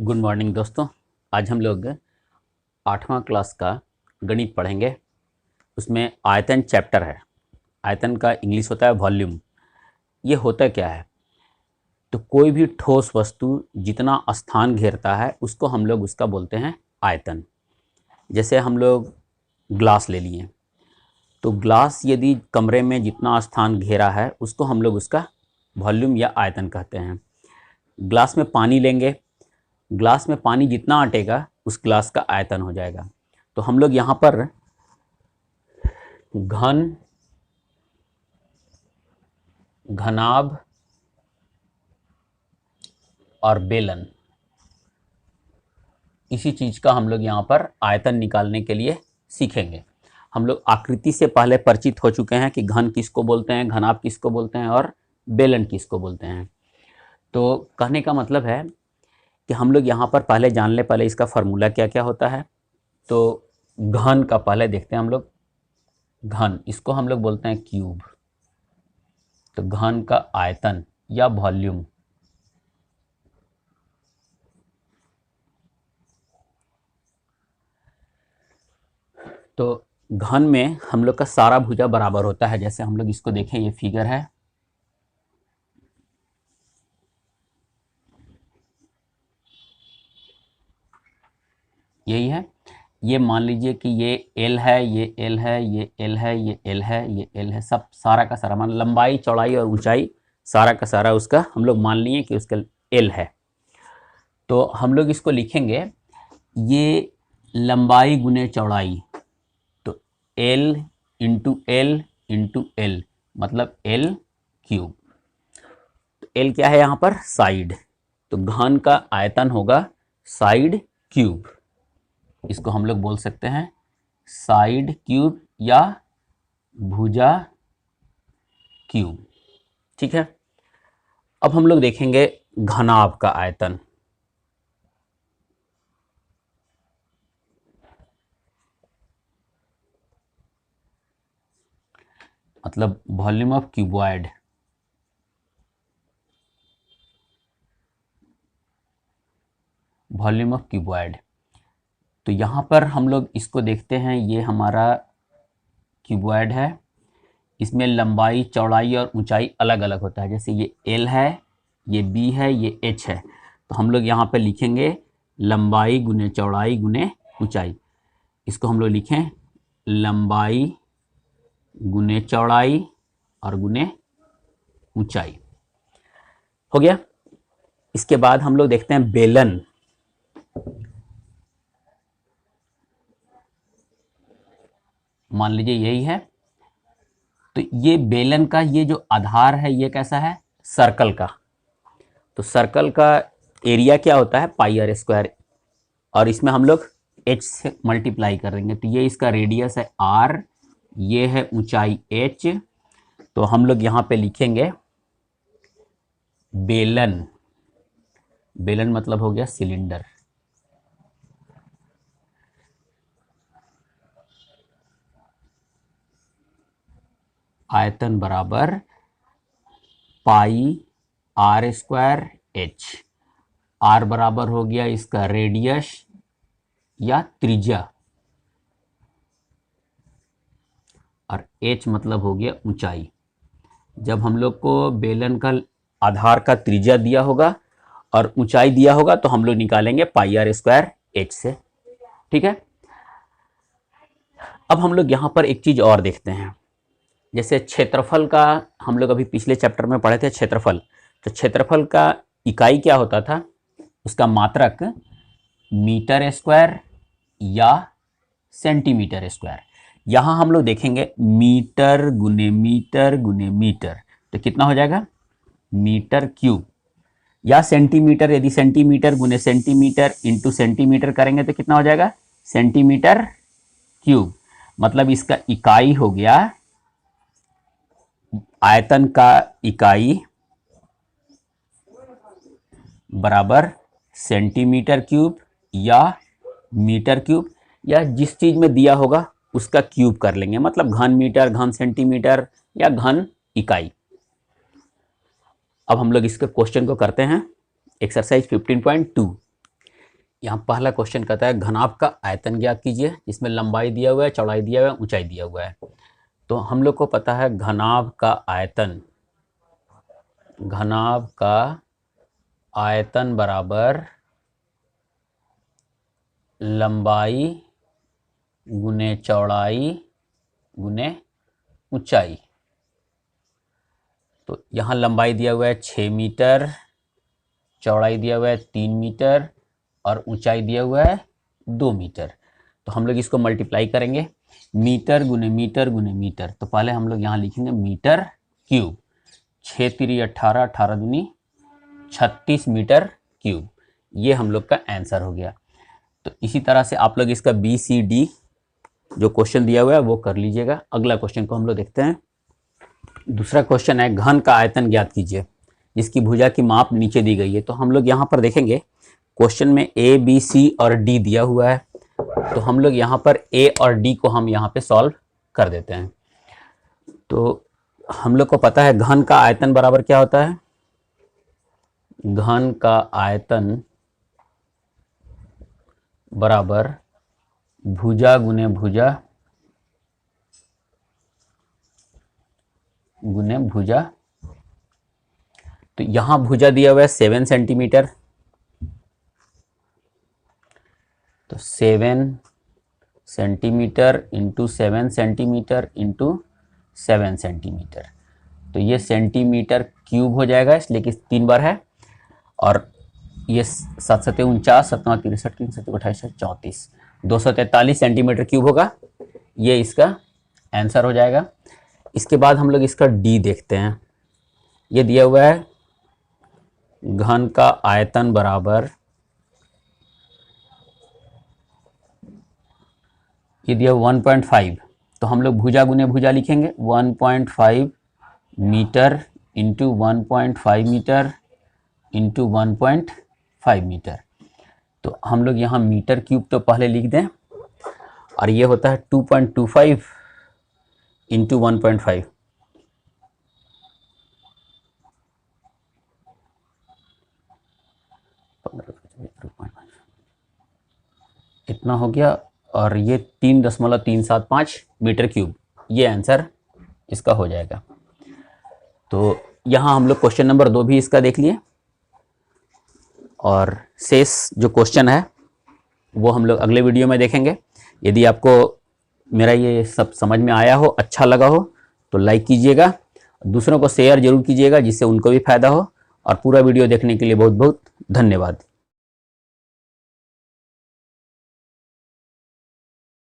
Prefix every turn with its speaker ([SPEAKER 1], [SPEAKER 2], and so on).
[SPEAKER 1] Good morning दोस्तों। आज हम लोग 8वां क्लास का गणित पढ़ेंगे। उसमें आयतन चैप्टर है। आयतन का इंग्लिश होता है वॉल्यूम। ये होता क्या है? तो कोई भी ठोस वस्तु जितना स्थान घेरता है उसको हम लोग उसका बोलते हैं आयतन। जैसे हम लोग ग्लास ले लिए, तो ग्लास यदि कमरे में जितना स्थान घेरा है उसको हम लोग उसका वॉल्यूम या आयतन कहते हैं। ग्लास में पानी लेंगे, ग्लास में पानी जितना अटेगा उस ग्लास का आयतन हो जाएगा। तो हम लोग यहाँ पर घन, घनाभ और बेलन, इसी चीज का हम लोग यहाँ पर आयतन निकालने के लिए सीखेंगे। हम लोग आकृति से पहले परिचित हो चुके हैं कि घन किसको बोलते हैं, घनाभ किसको बोलते हैं और बेलन किसको बोलते हैं। तो कहने का मतलब है कि हम लोग यहाँ पर पहले जान ले पहले इसका फार्मूला क्या क्या होता है। तो घन का पहले देखते हैं हम लोग। घन, इसको हम लोग बोलते हैं क्यूब। तो घन का आयतन या वॉल्यूम, तो घन में हम लोग का सारा भुजा बराबर होता है। जैसे हम लोग इसको देखें, ये फिगर है, यही है। ये मान लीजिए कि ये एल है, ये एल है, ये एल है, ये एल है, ये एल है, सब सारा का सारा मान लंबाई चौड़ाई और ऊंचाई सारा का सारा उसका हम लोग मान लिए कि उसका एल है। तो हम लोग इसको लिखेंगे, ये लंबाई गुने चौड़ाई, तो एल इंटू एल मतलब एल क्यूब। तो एल क्या है यहाँ पर? साइड। तो घन का आयतन होगा साइड क्यूब। इसको हम लोग बोल सकते हैं साइड क्यूब या भुजा क्यूब। ठीक है। अब हम लोग देखेंगे घनाभ का आयतन। मतलब volume of cuboid. Volume of cuboid. तो यहाँ पर हम लोग इसको देखते हैं, ये हमारा क्यूबॉइड है। इसमें लंबाई चौड़ाई और ऊंचाई अलग अलग होता है। जैसे ये एल है, ये बी है, ये एच है। तो हम लोग यहाँ पे लिखेंगे लंबाई गुने चौड़ाई गुने ऊंचाई। इसको हम लोग लिखें लंबाई गुने चौड़ाई और गुने ऊंचाई। हो गया। इसके बाद हम लोग देखते हैं बेलन। मान लीजिए यही है। तो ये बेलन का ये जो आधार है ये कैसा है? सर्कल का। तो सर्कल का एरिया क्या होता है? पाई आर स्क्वायर। और इसमें हम लोग एच से मल्टीप्लाई करेंगे। तो ये इसका रेडियस है आर, ये है ऊंचाई एच। तो हम लोग यहाँ पे लिखेंगे बेलन। बेलन मतलब हो गया सिलेंडर। आयतन बराबर पाई आर स्क्वायर एच। आर बराबर हो गया इसका रेडियस या त्रिज्या, और एच मतलब हो गया ऊंचाई। जब हम लोग को बेलन का आधार का त्रिज्या दिया होगा और ऊंचाई दिया होगा तो हम लोग निकालेंगे पाई आर स्क्वायर एच से। ठीक है। अब हम लोग यहां पर एक चीज और देखते हैं। जैसे क्षेत्रफल का हम लोग अभी पिछले चैप्टर में पढ़े थे क्षेत्रफल। तो क्षेत्रफल का इकाई क्या होता था? उसका मात्रक मीटर स्क्वायर या सेंटीमीटर स्क्वायर। यहां हम लोग देखेंगे मीटर गुने मीटर गुने मीटर, तो कितना हो जाएगा? Metre cube. या सेंटीमीटर, यदि सेंटीमीटर गुने सेंटीमीटर इंटू सेंटीमीटर करेंगे तो कितना हो जाएगा? Centimetre cube. मतलब इसका इकाई हो गया, आयतन का इकाई बराबर सेंटीमीटर क्यूब या मीटर क्यूब, या जिस चीज में दिया होगा उसका क्यूब कर लेंगे। मतलब घन मीटर, घन सेंटीमीटर या घन इकाई। अब हम लोग इसके क्वेश्चन को करते हैं। एक्सरसाइज 15.2। यहाँ पहला क्वेश्चन कहता है घनाभ का आयतन ज्ञात कीजिए, जिसमें लंबाई दिया हुआ है, चौड़ाई दिया हुआ है, ऊंचाई दिया हुआ है। तो हम लोग को पता है घनाभ का आयतन बराबर लंबाई गुने चौड़ाई गुने ऊंचाई। तो यहाँ लंबाई दिया हुआ है 6 मीटर, चौड़ाई दिया हुआ है 3 मीटर और ऊंचाई दिया हुआ है 2 मीटर। तो हम लोग इसको मल्टीप्लाई करेंगे, मीटर गुने मीटर गुने मीटर। तो पहले हम लोग यहाँ लिखेंगे मीटर क्यूब, 6 तिरी 18, 18 दूनी 36 मीटर क्यूब। ये हम लोग का आंसर हो गया। तो इसी तरह से आप लोग इसका BCD जो क्वेश्चन दिया हुआ है वो कर लीजिएगा। अगला क्वेश्चन को हम लोग देखते हैं। दूसरा क्वेश्चन है घन का आयतन ज्ञात कीजिए, जिसकी भुजा की माप नीचे दी गई है। तो हम लोग यहाँ पर देखेंगे क्वेश्चन में A, B, C और D दिया हुआ है। तो हम लोग यहाँ पर A और D को हम यहाँ पे सॉल्व कर देते हैं। तो हम लोग को पता है घन का आयतन बराबर क्या होता है, घन का आयतन बराबर भुजा गुने भुजा गुने भुजा। तो यहां भुजा दिया हुआ है 7 सेंटीमीटर, तो 7 centimetre into 7 centimetre into 7 centimetre. तो ये सेंटीमीटर क्यूब हो जाएगा, इसलिए कि 3 बार है। और ये 7 सत्ते 49, 7 63, 3 सत्ते 28, 34, 243 सेंटीमीटर क्यूब होगा। ये इसका आंसर हो जाएगा। इसके बाद हम लोग इसका D देखते हैं। ये दिया हुआ है घन का आयतन बराबर, ये दिया 1.5। तो हम लोग भुजा गुने भुजा लिखेंगे, 1.5 metre into 1.5 metre into 1.5 metre. तो हम लोग यहाँ मीटर क्यूब तो पहले लिख दें, और ये होता है 2.25 इंटू 1.5। इतना हो गया, और ये 3.375 मीटर क्यूब, ये आंसर इसका हो जाएगा। तो यहाँ हम लोग क्वेश्चन नंबर 2 भी इसका देख लिए, और शेष जो क्वेश्चन है वो हम लोग अगले वीडियो में देखेंगे। यदि आपको मेरा ये सब समझ में आया हो, अच्छा लगा हो, तो लाइक कीजिएगा, दूसरों को शेयर जरूर कीजिएगा, जिससे उनको भी फायदा हो। और पूरा वीडियो देखने के लिए बहुत बहुत धन्यवाद।